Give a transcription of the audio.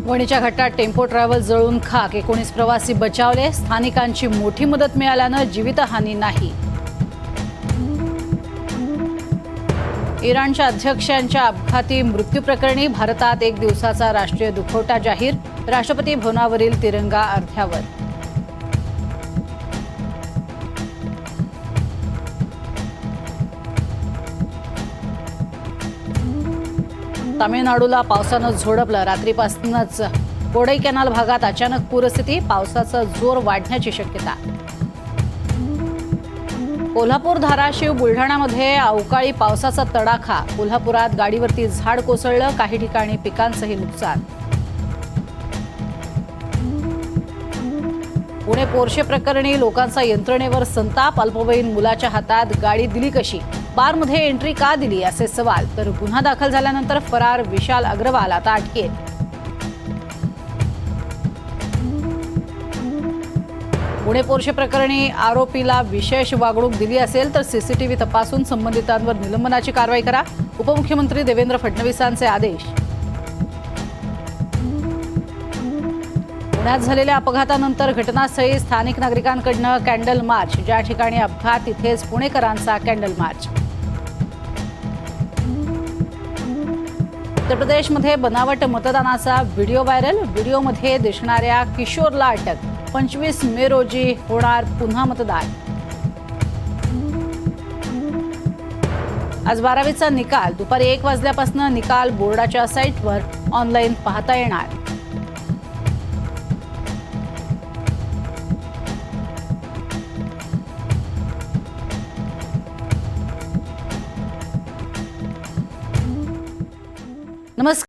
वणीच्या घाटात tempo travel जळून खाक, 19 प्रवासी बचावले. स्थानिकांची मोठी मदत मिळाल्यानं जीवितहानी नाही. इराणच्या अध्यक्षांच्या अपघाती मृत्यूप्रकरणी भारतात 1 दिवसाचा राष्ट्रीय दुखवटा जाहीर. राष्ट्रपती भवनावरील तिरंगा अर्ध्यावर. तामिळनाडूला पावसानं झोडपलं. रात्रीपासूनच कोडईकॅनाल भागात अचानक पूरस्थिती. पावसाचा जोर वाढण्याची शक्यता. कोल्हापूर, धाराशिव, बुलढाण्यामध्ये अवकाळी पावसाचा तडाखा. कोल्हापुरात गाडीवरती झाड कोसळलं. काही ठिकाणी पिकांचंही नुकसान. पुणे पोर्शे प्रकरणी लोकांचा यंत्रणेवर संताप. अल्पवयीन मुलाच्या हातात गाडी दिली कशी? बारमध्ये एंट्री का दिली असे सवाल. तर गुन्हा दाखल झाल्यानंतर फरार विशाल अग्रवाल आता अटकेत. पुणे पोर्शे प्रकरणी आरोपीला विशेष वागणूक दिली असेल तर सीसीटीव्ही तपासून संबंधितांवर निलंबनाची कारवाई करा. उपमुख्यमंत्री देवेंद्र फडणवीसांचे आदेश. पुण्यात झालेल्या अपघातानंतर घटनास्थळी स्थानिक नागरिकांकडून कॅन्डल मार्च. ज्या ठिकाणी अपघात तिथेच पुणेकरांचा कॅन्डल मार्च. उत्तर प्रदेशमध्ये बनावट मतदानाचा व्हिडिओ व्हायरल. व्हिडिओमध्ये दिसणाऱ्या किशोरला अटक. 25 मे रोजी होणार पुन्हा मतदान. आज 12वीचा निकाल. दुपारी 1 वाजल्यापासून निकाल बोर्डाच्या साईटवर ऑनलाईन पाहता येणार. नमस्कार.